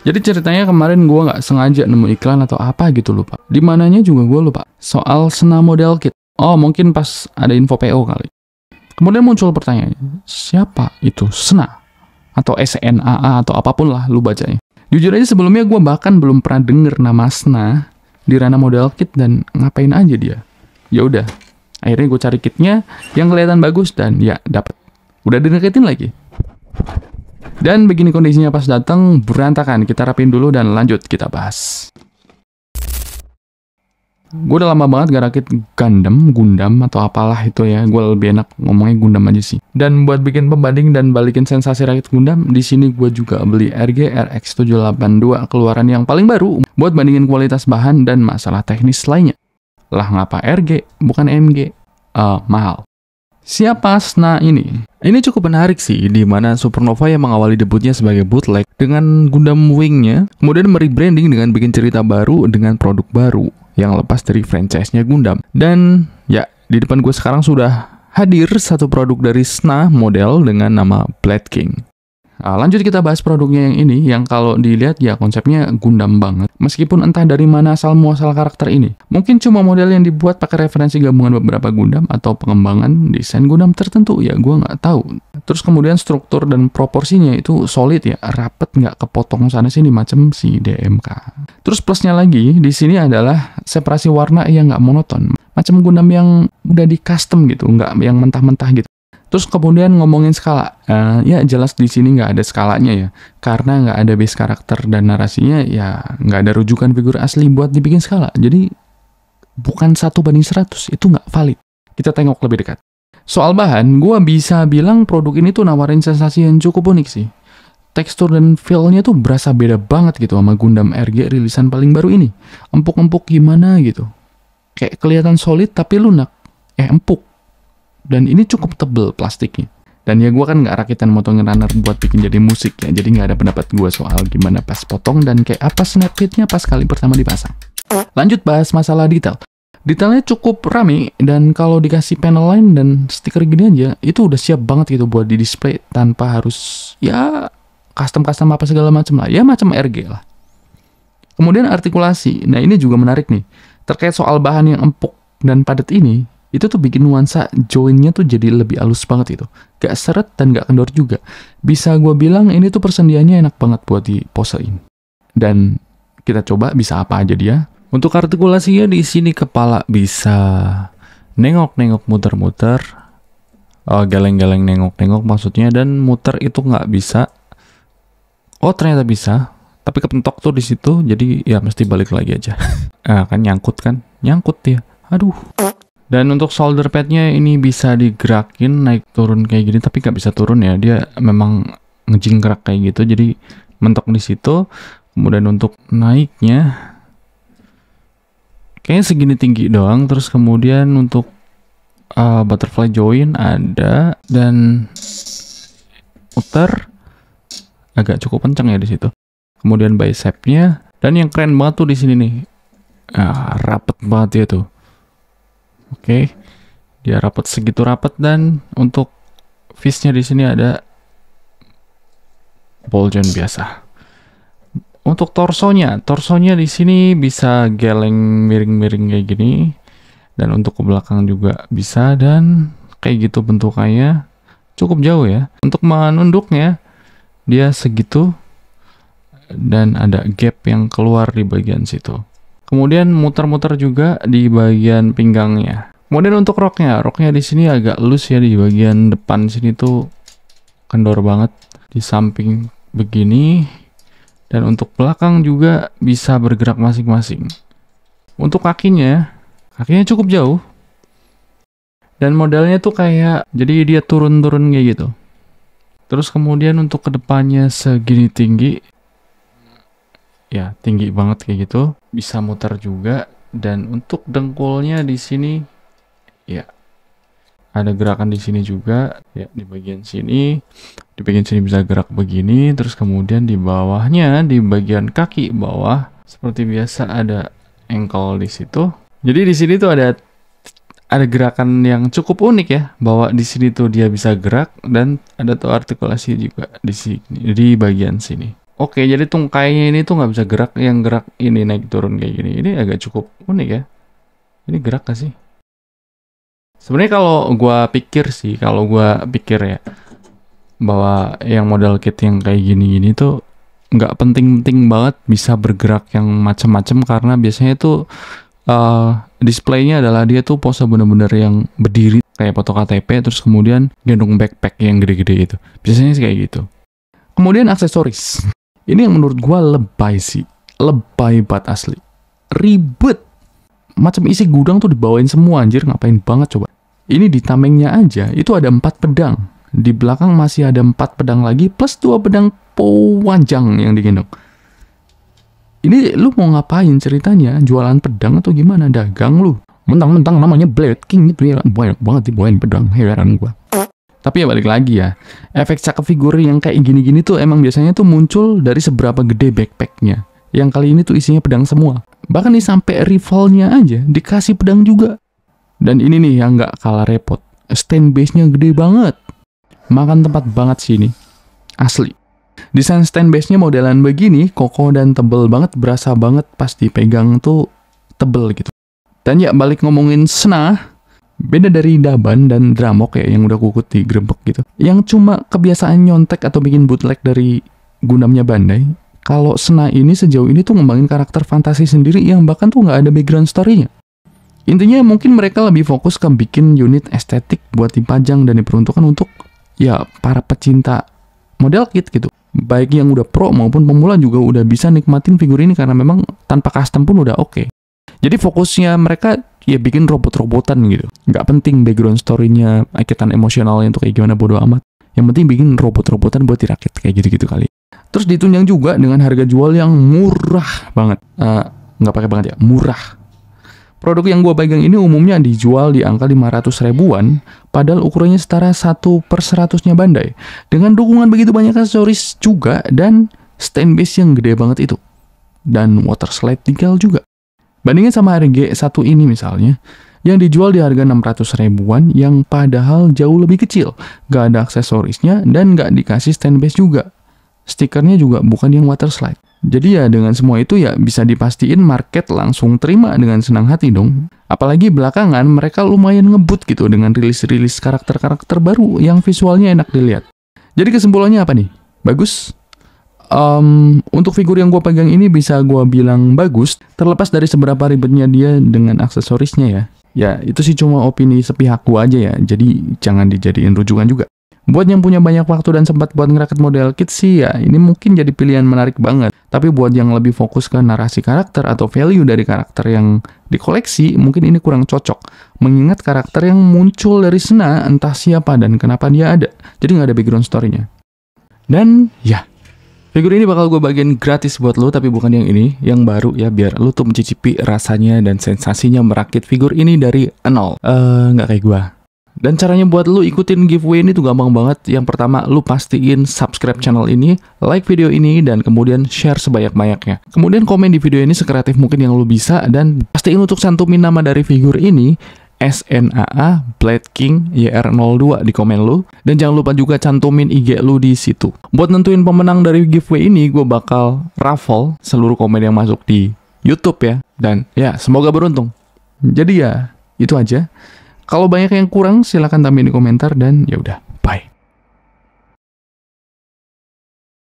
Jadi ceritanya kemarin gue nggak sengaja nemu iklan atau apa gitu lupa. Di mananya juga gue lupa. Soal Sna model kit. Oh mungkin pas ada info PO kali. Kemudian muncul pertanyaannya, siapa itu Sna? Atau SNAA atau apapun lah lu bacanya. Jujur aja sebelumnya gue bahkan belum pernah denger nama Sna di ranah model kit dan ngapain aja dia. Ya udah, akhirnya gue cari kitnya yang kelihatan bagus dan ya dapet. Udah dideketin lagi. Dan begini kondisinya pas datang, berantakan. Kita rapin dulu dan lanjut kita bahas. Gue udah lama banget gak rakit Gundam atau apalah itu ya. Gue lebih enak ngomongnya Gundam aja sih. Dan buat bikin pembanding dan balikin sensasi rakit Gundam, di sini gue juga beli RG RX 782 keluaran yang paling baru buat bandingin kualitas bahan dan masalah teknis lainnya. Lah ngapa RG bukan MG? Mahal. Siapa Sna ini? Ini cukup menarik sih, di mana Supernova yang mengawali debutnya sebagai bootleg dengan Gundam Wing-nya, kemudian merebranding dengan bikin cerita baru dengan produk baru yang lepas dari franchise-nya Gundam. Dan ya, di depan gue sekarang sudah hadir satu produk dari Sna model dengan nama Blade King. Nah, lanjut kita bahas produknya yang ini, yang kalau dilihat ya konsepnya Gundam banget. Meskipun entah dari mana asal muasal karakter ini. Mungkin cuma model yang dibuat pakai referensi gabungan beberapa Gundam atau pengembangan desain Gundam tertentu, ya gue nggak tahu. Terus kemudian struktur dan proporsinya itu solid ya, rapet nggak kepotong sana sini macam si DMK. Terus plusnya lagi di sini adalah separasi warna yang nggak monoton, macam Gundam yang udah di custom gitu, nggak yang mentah-mentah gitu. Terus kemudian ngomongin skala, ya jelas di sini nggak ada skalanya ya, karena nggak ada base karakter dan narasinya, ya nggak ada rujukan figur asli buat dibikin skala. Jadi bukan 1:100, itu nggak valid. Kita tengok lebih dekat. Soal bahan, gue bisa bilang produk ini tuh nawarin sensasi yang cukup unik sih. Tekstur dan feel-nya tuh berasa beda banget gitu sama Gundam RG rilisan paling baru ini. Empuk-empuk gimana gitu. Kayak kelihatan solid tapi lunak. Empuk. Dan ini cukup tebel plastiknya. Dan ya gue kan nggak rakitan motongin runner buat bikin jadi musik ya. Jadi nggak ada pendapat gue soal gimana pas potong dan kayak apa snap pitnya pas kali pertama dipasang. Lanjut bahas masalah detail. Detailnya cukup rame dan kalau dikasih panel line dan stiker gini aja, itu udah siap banget gitu buat di display tanpa harus ya custom apa segala macam lah. Ya macam RG lah. Kemudian artikulasi. Nah ini juga menarik nih. Terkait soal bahan yang empuk dan padat ini, itu tuh bikin nuansa joinnya tuh jadi lebih halus banget gitu. Gak seret dan gak kendor juga. Bisa gue bilang ini tuh persendiannya enak banget buat diposein. Dan kita coba bisa apa aja dia. Untuk artikulasinya di sini kepala bisa nengok-nengok muter-muter. Geleng-geleng nengok-nengok maksudnya. Dan muter itu nggak bisa. Oh ternyata bisa. Tapi kepentok tuh di situ. Jadi ya mesti balik lagi aja. Kan nyangkut kan. Nyangkut ya. Aduh. Dan untuk shoulder padnya ini bisa digerakin naik turun kayak gini, tapi nggak bisa turun ya, dia memang ngejingkrak kayak gitu, jadi mentok di situ. Kemudian untuk naiknya kayaknya segini tinggi doang. Terus kemudian untuk butterfly join ada dan muter agak cukup kencang ya di situ. Kemudian bicepnya dan yang keren banget tuh di sini nih, rapet banget ya tuh. Oke, dia rapet segitu rapet. Dan untuk fist-nya di sini ada ball joint biasa. Untuk torsonya di sini bisa geleng miring-miring kayak gini, dan untuk ke belakang juga bisa, dan kayak gitu bentukannya cukup jauh ya. Untuk menunduknya dia segitu dan ada gap yang keluar di bagian situ. Kemudian muter-muter juga di bagian pinggangnya. Kemudian untuk roknya di sini agak loose ya, di bagian depan sini tuh kendor banget di samping begini. Dan untuk belakang juga bisa bergerak masing-masing. Untuk kakinya cukup jauh. Dan modelnya tuh kayak, jadi dia turun-turun kayak gitu. Terus kemudian untuk kedepannya segini tinggi. Ya, tinggi banget kayak gitu. Bisa muter juga. Dan untuk dengkulnya di sini, ya, ada gerakan di sini juga. Ya, di bagian sini. Di bagian sini bisa gerak begini. Terus kemudian di bawahnya, di bagian kaki bawah, seperti biasa ada ankle di situ. Jadi di sini tuh ada gerakan yang cukup unik ya. Bahwa di sini tuh dia bisa gerak dan ada tuh artikulasi juga di sini, di bagian sini. Oke, jadi tungkainya ini tuh nggak bisa gerak, yang gerak ini naik turun kayak gini. Ini agak cukup unik ya. Ini gerak gak sih? Sebenarnya kalau gua pikir ya, bahwa yang model kit yang kayak gini-gini tuh nggak penting-penting banget bisa bergerak yang macam-macam, karena biasanya tuh displaynya adalah dia tuh pose bener-bener yang berdiri kayak foto KTP, terus kemudian gendong backpack yang gede-gede gitu. Biasanya sih kayak gitu. Kemudian aksesoris. Ini yang menurut gua lebay sih. Lebay banget asli. Ribet. Macam isi gudang tuh dibawain semua, anjir, ngapain banget coba. Ini di tamengnya aja itu ada 4 pedang. Di belakang masih ada 4 pedang lagi plus 2 pedang panjang yang digendong. Ini lu mau ngapain ceritanya? Jualan pedang atau gimana? Dagang lu? Mentang-mentang namanya Blade King gitu ya, banyak banget dibawain pedang, heran gua. Tapi ya balik lagi ya, efek cakep figur yang kayak gini-gini tuh emang biasanya tuh muncul dari seberapa gede backpacknya. Yang kali ini tuh isinya pedang semua. Bahkan nih sampai rivalnya aja dikasih pedang juga. Dan ini nih yang nggak kalah repot, stand base-nya gede banget. Makan tempat banget sih ini. Asli. Desain stand base-nya modelan begini, kokoh dan tebel banget, berasa banget pas dipegang tuh tebel gitu. Dan ya balik ngomongin Sena, beda dari Daban dan Dramok ya yang udah kukut di grebek gitu. Yang cuma kebiasaan nyontek atau bikin bootleg dari Gundamnya Bandai. Kalau Sena ini sejauh ini tuh ngembangin karakter fantasi sendiri yang bahkan tuh nggak ada background story-nya. Intinya mungkin mereka lebih fokus ke bikin unit estetik buat dipajang dan diperuntukkan untuk ya para pecinta model kit gitu. Baik yang udah pro maupun pemula juga udah bisa nikmatin figur ini karena memang tanpa custom pun udah oke. Jadi fokusnya mereka ya bikin robot-robotan gitu. Nggak penting background story-nya, ikatan emosionalnya itu kayak gimana, bodo amat. Yang penting bikin robot-robotan buat dirakit kayak gitu-gitu kali. Terus ditunjang juga dengan harga jual yang murah banget. Nggak pakai banget ya, murah. Produk yang gue pegang ini umumnya dijual di angka 500 ribuan, padahal ukurannya setara 1/100-nya Bandai. Dengan dukungan begitu banyak aksesoris juga, dan stand base yang gede banget itu. Dan water slide decal juga. Bandingin sama RG1 ini misalnya, yang dijual di harga 600 ribuan, yang padahal jauh lebih kecil. Gak ada aksesorisnya, dan gak dikasih stand base juga. Stikernya juga bukan yang water slide. Jadi ya dengan semua itu ya bisa dipastiin market langsung terima dengan senang hati dong. Apalagi belakangan mereka lumayan ngebut gitu dengan rilis-rilis karakter-karakter baru yang visualnya enak dilihat. Jadi kesimpulannya apa nih? Bagus? Untuk figur yang gue pegang ini bisa gue bilang bagus, terlepas dari seberapa ribetnya dia dengan aksesorisnya ya. Ya itu sih cuma opini sepihak gue aja ya, jadi jangan dijadiin rujukan juga. Buat yang punya banyak waktu dan sempat buat ngerakit model kit sih ya, ini mungkin jadi pilihan menarik banget. Tapi buat yang lebih fokus ke narasi karakter atau value dari karakter yang dikoleksi, mungkin ini kurang cocok. Mengingat karakter yang muncul dari Sena, entah siapa dan kenapa dia ada. Jadi nggak ada background story-nya. Dan ya, figur ini bakal gue bagiin gratis buat lo, tapi bukan yang ini, yang baru ya, biar lo tuh mencicipi rasanya dan sensasinya merakit figur ini dari nol. Nggak kayak gue. Dan caranya buat lu ikutin giveaway ini tuh gampang banget. Yang pertama, lu pastiin subscribe channel ini, like video ini, dan kemudian share sebanyak-banyaknya. Kemudian komen di video ini sekreatif mungkin yang lu bisa, dan pastiin untuk cantumin nama dari figur ini, SNAA Blade King YR02 di komen lu. Dan jangan lupa juga cantumin IG lu di situ. Buat nentuin pemenang dari giveaway ini, gue bakal raffle seluruh komen yang masuk di YouTube ya. Dan ya, semoga beruntung. Jadi ya, itu aja. Kalau banyak yang kurang, silahkan tambahin di komentar dan ya udah.